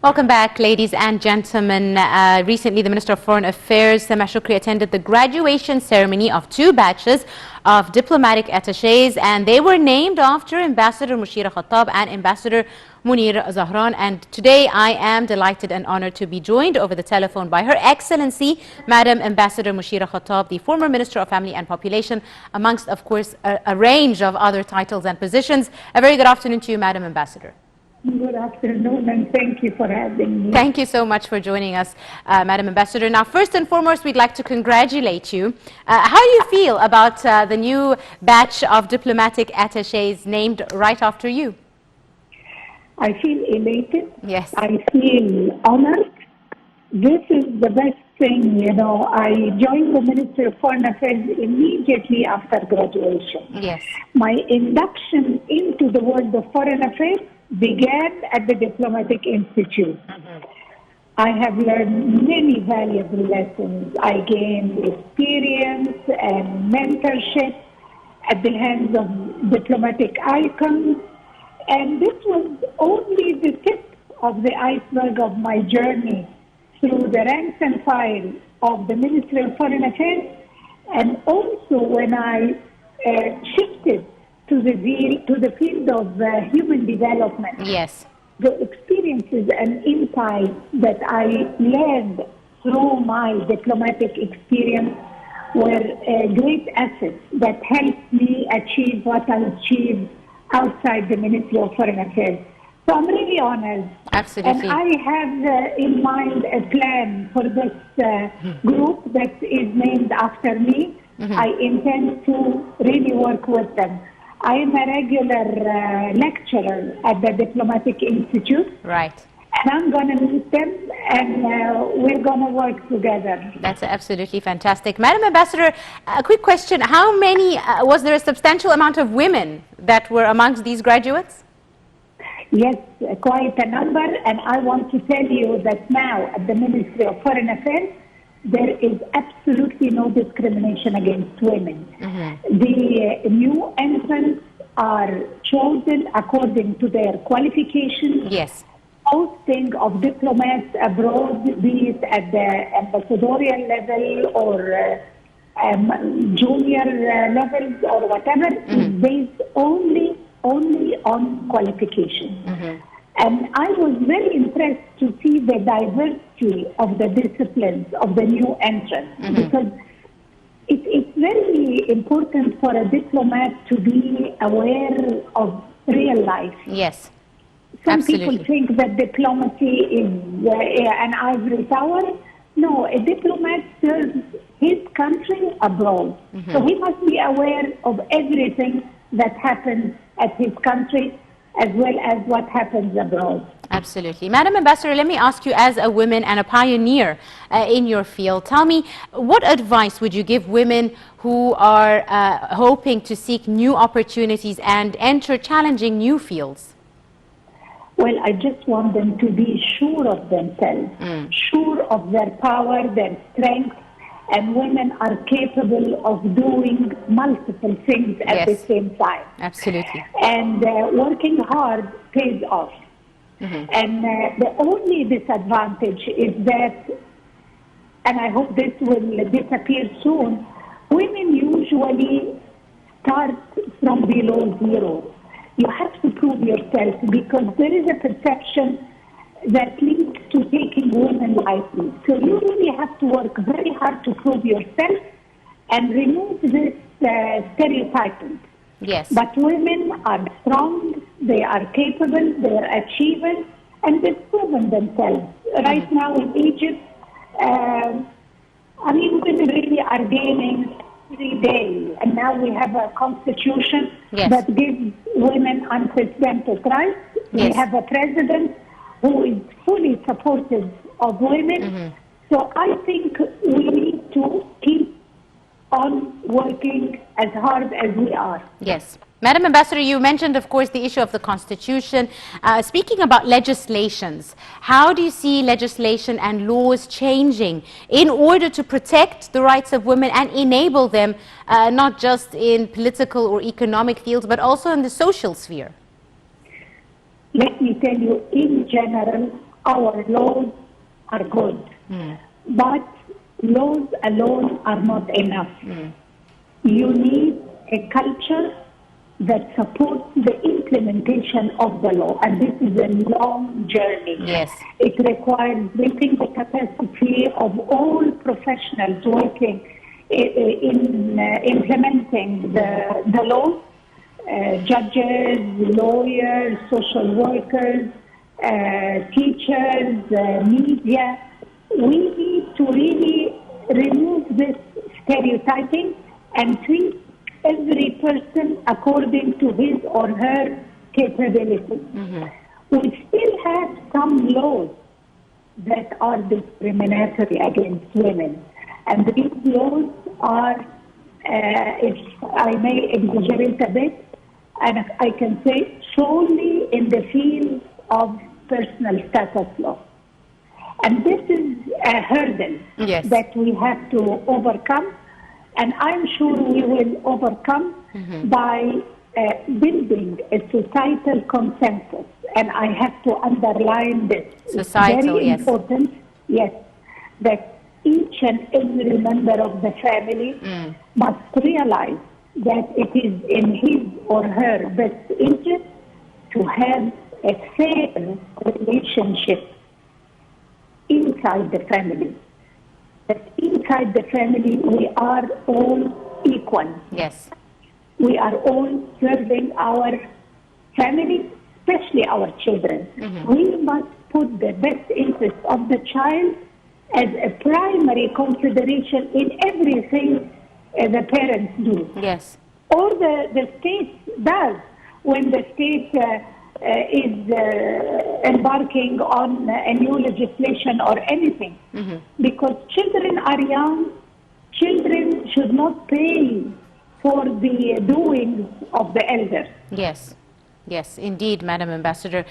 Welcome back, ladies and gentlemen. Recently, the Minister of Foreign Affairs, Sama Shukri, attended the graduation ceremony of 2 batches of diplomatic attaches, and they were named after Ambassador Moushira Khattab and Ambassador Munir Zahran. And today, I am delighted and honored to be joined over the telephone by Her Excellency, Madam Ambassador Moushira Khattab, the former Minister of Family and Population, amongst, of course, a range of other titles and positions. A very good afternoon to you, Madam Ambassador. Good afternoon, and thank you for having me. Thank you so much for joining us, Madam Ambassador. Now, first and foremost, we'd like to congratulate you. How do you feel about the new batch of diplomatic attaches named right after you? I feel elated. Yes. I feel honored. This is the best thing, I joined the Ministry of Foreign Affairs immediately after graduation. Yes. My induction into the world of foreign affairs began at the Diplomatic Institute. I have learned many valuable lessons. I gained experience and mentorship at the hands of diplomatic icons. And this was only the tip of the iceberg of my journey through the ranks and file of the Ministry of Foreign Affairs, and also when I shifted to the field of human development. Yes. The experiences and insights that I learned through my diplomatic experience were great assets that helped me achieve what I achieved outside the Ministry of Foreign Affairs. So I'm really honored. Absolutely. And I have in mind a plan for this group that is named after me. I intend to really work with them. I am a regular lecturer at the Diplomatic Institute. Right. And I'm going to meet them, and we're going to work together. That's absolutely fantastic. Madam Ambassador, a quick question. How many, was there a substantial amount of women that were amongst these graduates? Yes, quite a number. And I want to tell you that now at the Ministry of Foreign Affairs, there is absolutely no discrimination against women. The new entrants are chosen according to their qualifications. Yes. Posting of diplomats abroad, be it at the ambassadorial level or junior levels or whatever, is based only on qualifications. And I was very impressed to see the diversity of the disciplines of the new entrants, because it's very important for a diplomat to be aware of real life. Yes. Some Absolutely. people think that diplomacy is an ivory tower. No, a diplomat serves his country abroad. So he must be aware of everything that happens at his country as well as what happens abroad. Absolutely. Madam Ambassador, let me ask you, as a woman and a pioneer in your field, tell me, what advice would you give women who are hoping to seek new opportunities and enter challenging new fields? Well, I just want them to be sure of themselves, sure of their power, their strength, and women are capable of doing multiple things at the same time. Absolutely. And working hard pays off. And the only disadvantage is that, and I hope this will disappear soon, women usually start from below zero. You have to prove yourself, because there is a perception that leads to taking women lightly. So you really have to work very hard to prove yourself and remove this stereotyping. Yes. But women are strong, they are capable, they are achievers, and they've proven themselves. Right now in Egypt, women really are gaining every day. And now we have a constitution that gives women unprecedented rights. We have a president who is fully supportive of women. So I think we need to keep on working as hard as we are. Yes. Madam Ambassador, you mentioned, of course, the issue of the Constitution. Speaking about legislations, how do you see legislation and laws changing in order to protect the rights of women and enable them, not just in political or economic fields, but also in the social sphere? Let me tell you, in general, our laws are good, but laws alone are not enough. You need a culture that supports the implementation of the law, and this is a long journey. Yes. It requires building the capacity of all professionals working in implementing the law, judges, lawyers, social workers, teachers, media. We need to really remove this stereotyping and treat every person according to his or her capabilities. We still have some laws that are discriminatory against women, and these laws are, if I may exaggerate a bit, and I can say solely in the field of personal status law. And this is a hurdle that we have to overcome, and I'm sure we will overcome by building a societal consensus. And I have to underline this. Societal, it's very important, that each and every member of the family must realize that it is in his or her best interest to have a fair relationship inside the family. That inside the family we are all equal. Yes. We are all serving our family, especially our children. We must put the best interest of the child as a primary consideration in everything the parents do. Yes. Or the state does when the state is embarking on a new legislation or anything. Because children are young, children should not pay for the doings of the elders. Yes. Yes, indeed, Madam Ambassador.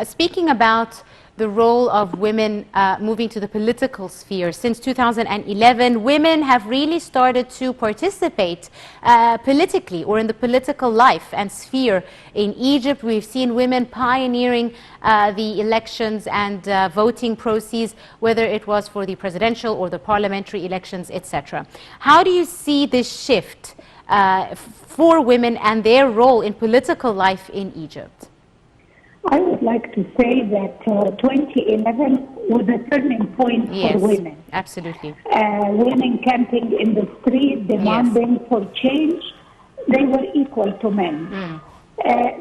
Speaking about the role of women moving to the political sphere, since 2011, women have really started to participate politically or in the political life and sphere. In Egypt, we've seen women pioneering the elections and voting processes, whether it was for the presidential or the parliamentary elections, etc. How do you see this shift for women and their role in political life in Egypt? I would like to say that 2011 was a turning point for women. Absolutely. Women camping in the street, demanding for change, they were equal to men.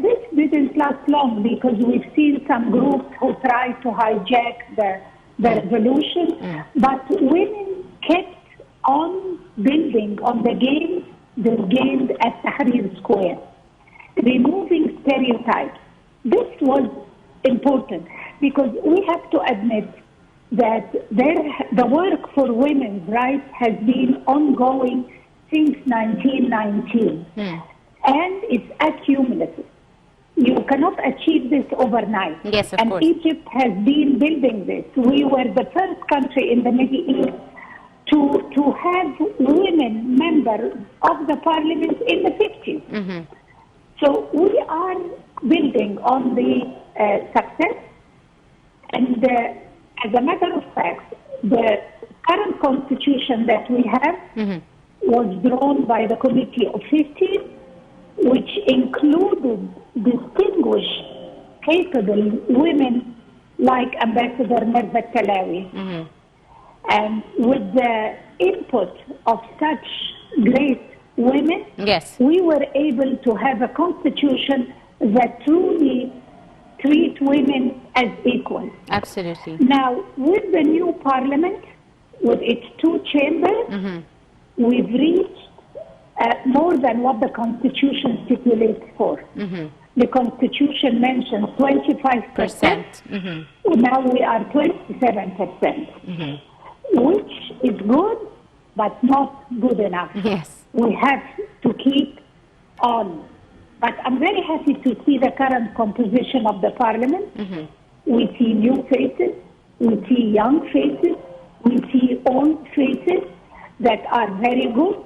This didn't last long because we've seen some groups who tried to hijack the revolution, but women kept on building on the gains they gained at Tahrir Square, removing stereotypes. This was important because we have to admit that the work for women's rights has been ongoing since 1919, and it's accumulative. You cannot achieve this overnight. Yes, of and course. Egypt has been building this. We were the first country in the Middle East to have women members of the parliament in the 50s. So we are building on the success, and as a matter of fact, the current constitution that we have was drawn by the Committee of 15, which included distinguished, capable women like Ambassador Mervat Talawi. And with the input of such great women, we were able to have a constitution that truly treats women as equal. Absolutely. Now, with the new parliament, with its two chambers, we've reached more than what the constitution stipulates for. The constitution mentions 25%. Now we are 27%. Which is good, but not good enough. We have to keep on. But I'm very happy to see the current composition of the parliament. We see new faces, we see young faces, we see old faces that are very good.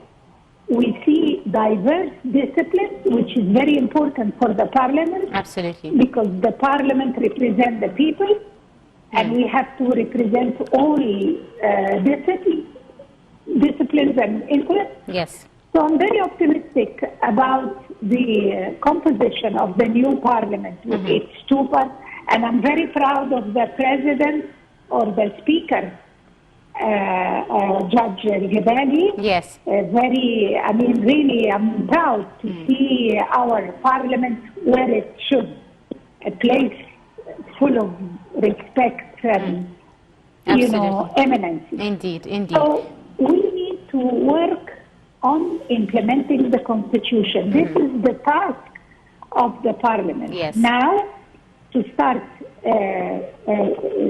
We see diverse disciplines, which is very important for the parliament. Absolutely. Because the parliament represents the people, and we have to represent all disciplines and interests. Yes. So I'm very optimistic about the composition of the new parliament with its two parts, and I'm very proud of the president or the speaker, Judge Al-Jabali. Yes. Really, I'm proud to see our parliament where it should, a place full of respect and, eminence. Indeed, indeed. So we need to work on implementing the constitution. This is the task of the parliament. Yes. Now, to start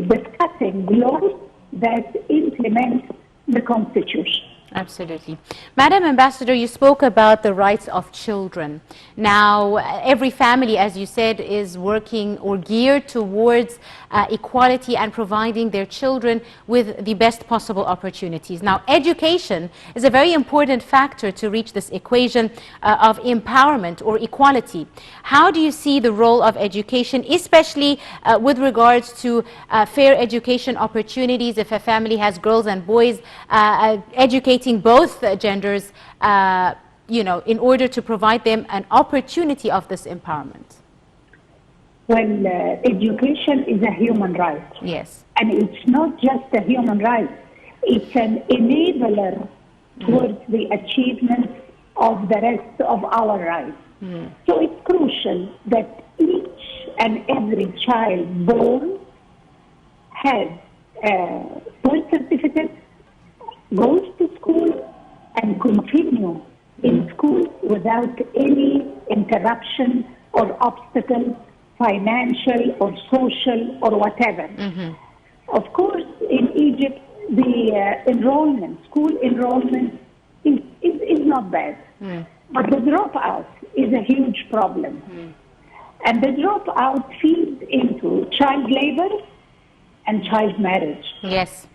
discussing laws that implement the constitution. Absolutely. Madam Ambassador, you spoke about the rights of children. Now, every family, as you said, is working or geared towards equality and providing their children with the best possible opportunities. Now, education is a very important factor to reach this equation of empowerment or equality. How do you see the role of education, especially with regards to fair education opportunities? If a family has girls and boys, educating both genders, in order to provide them an opportunity of this empowerment? Well, education is a human right. Yes. And it's not just a human right. It's an enabler towards the achievement of the rest of our rights. So it's crucial that each and every child born has a birth certificate, goes to school, and continue in school without any interruption or obstacle, financial or social or whatever. Of course, in Egypt, the school enrollment is not bad. But the dropout is a huge problem. And the dropout feeds into child labor and child marriage. Yes.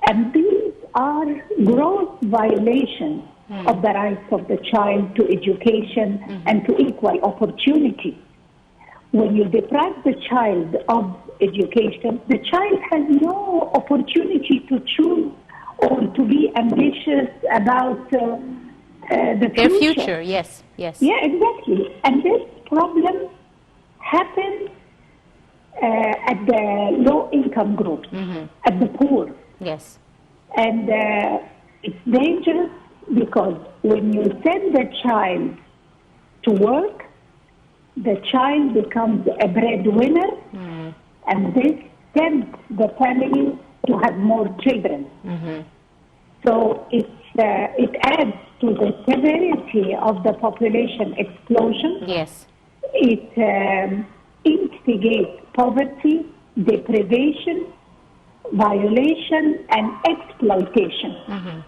And these are gross violations of the rights of the child to education and to equal opportunity. When you deprive the child of education, the child has no opportunity to choose or to be ambitious about the their future. Yes, yes. Yeah, exactly. And this problem happens at the low-income groups, at the poor. Yes. And it's dangerous because when you send the child to work, the child becomes a breadwinner, and this tempts the family to have more children. So it adds to the severity of the population explosion. Yes. It instigates poverty, deprivation, violation, and exploitation.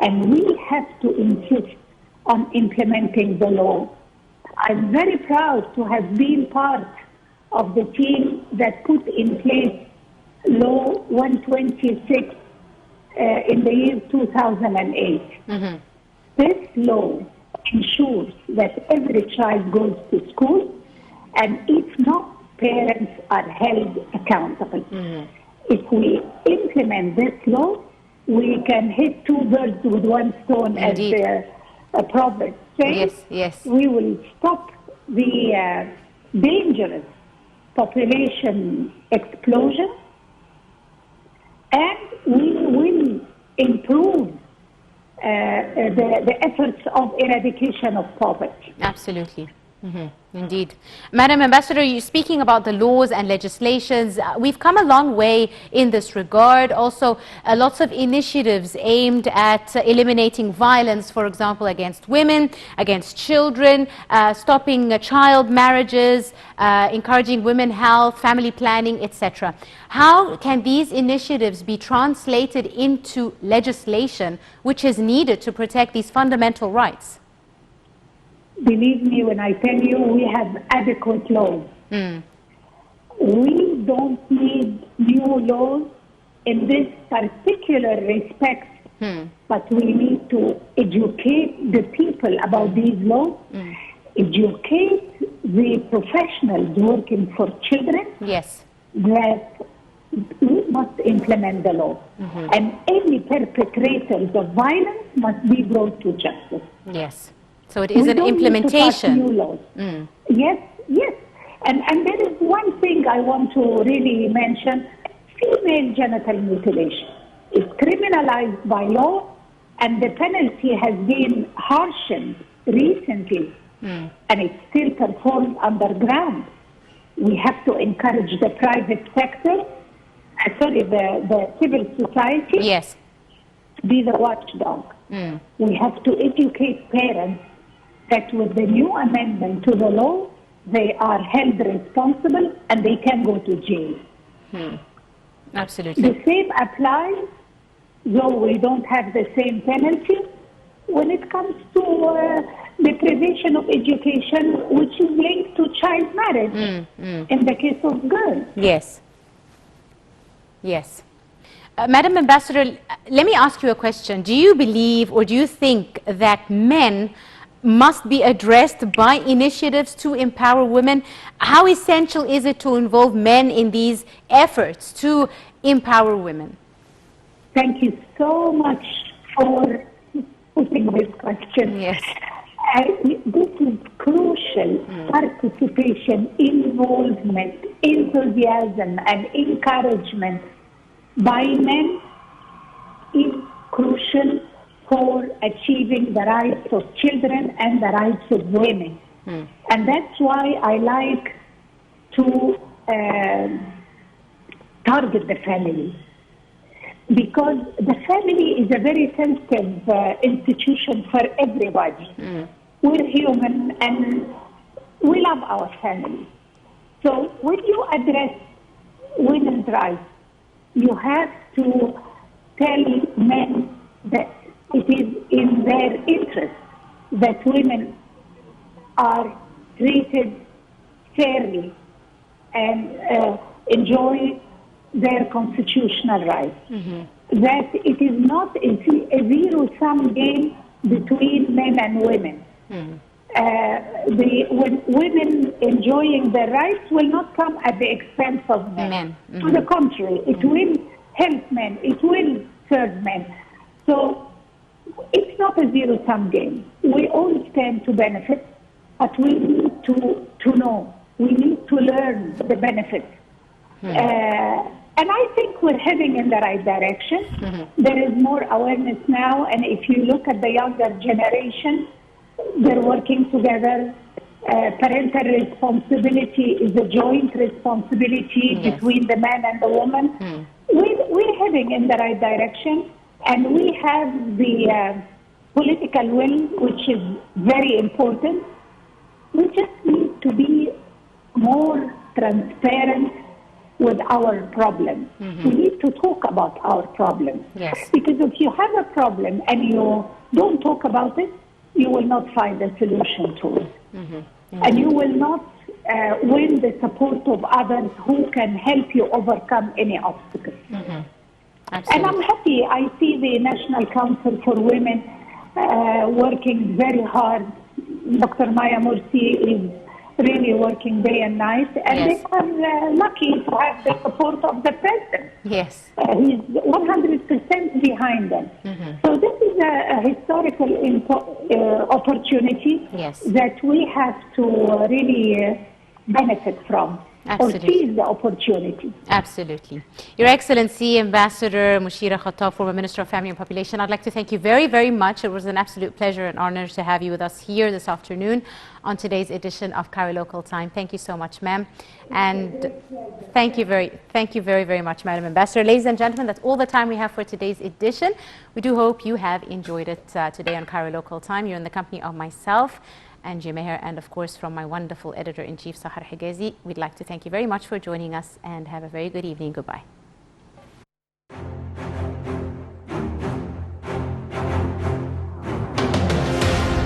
And we have to insist on implementing the law. I'm very proud to have been part of the team that put in place Law 126 in the year 2008. This law ensures that every child goes to school, and if not, parents are held accountable. If we implement this law, we can hit two birds with one stone, Indeed. as a proverb says. Yes, yes. We will stop the dangerous population explosion, and we will improve the efforts of eradication of poverty. Absolutely. Indeed. Madam Ambassador, you're speaking about the laws and legislations. We've come a long way in this regard. Also, lots of initiatives aimed at eliminating violence, for example, against women, against children, stopping child marriages, encouraging women health, family planning, etc. How can these initiatives be translated into legislation which is needed to protect these fundamental rights? Believe me when I tell you, we have adequate laws. We don't need new laws in this particular respect, but we need to educate the people about these laws, educate the professionals working for children, Yes. that we must implement the law. And any perpetrators of violence must be brought to justice. Yes. So it is an implementation. Need to pass new laws. Yes, yes. And there is one thing I want to really mention. Female genital mutilation is criminalized by law, and the penalty has been harshened recently, and it's still performed underground. We have to encourage the private sector, the civil society, yes, to be the watchdog. We have to educate parents that with the new amendment to the law, they are held responsible and they can go to jail. Absolutely. The same applies, though we don't have the same penalty, when it comes to deprivation of education, which is linked to child marriage in the case of girls. Yes. Yes. Madam Ambassador, let me ask you a question. Do you believe or do you think that men must be addressed by initiatives to empower women? How essential is it to involve men in these efforts to empower women? Thank you so much for putting this question. Yes. This is crucial. Participation, involvement, enthusiasm, and encouragement by men is crucial for achieving the rights of children and the rights of women. And that's why I like to target the family. Because the family is a very sensitive institution for everybody. We're human and we love our family. So when you address women's rights, you have to tell men that it is in their interest that women are treated fairly and enjoy their constitutional rights. That it is not a zero-sum game between men and women. When women enjoying their rights will not come at the expense of men. To the contrary, it will help men, it will serve men. So it's not a zero-sum game. We all stand to benefit, but we need to know, we need to learn the benefits. And I think we're heading in the right direction. There is more awareness now, and if you look at the younger generation, they're working together. Parental responsibility is a joint responsibility between the man and the woman. We're heading in the right direction, and we have the political will, which is very important. We just need to be more transparent with our problems. We need to talk about our problems. Because if you have a problem and you don't talk about it, you will not find a solution to it. And you will not win the support of others who can help you overcome any obstacles. And I'm happy. I see the National Council for Women working very hard. Dr. Maya Mursi is really working day and night, and they are lucky to have the support of the president. He's 100% behind them. So this is a historical opportunity that we have to really benefit from. Or seize the opportunity. Absolutely. Your Excellency, Ambassador Moushira Khattab, former Minister of Family and Population, I'd like to thank you very, very much. It was an absolute pleasure and honor to have you with us here this afternoon on today's edition of Cairo Local Time. Thank you so much, ma'am. And thank you very, very much, Madam Ambassador. Ladies and gentlemen, that's all the time we have for today's edition. We do hope you have enjoyed it today on Cairo Local Time. You're in the company of myself and Meher, and of course from my wonderful editor-in-chief, Sahar Higazi. We'd like to thank you very much for joining us and have a very good evening. Goodbye.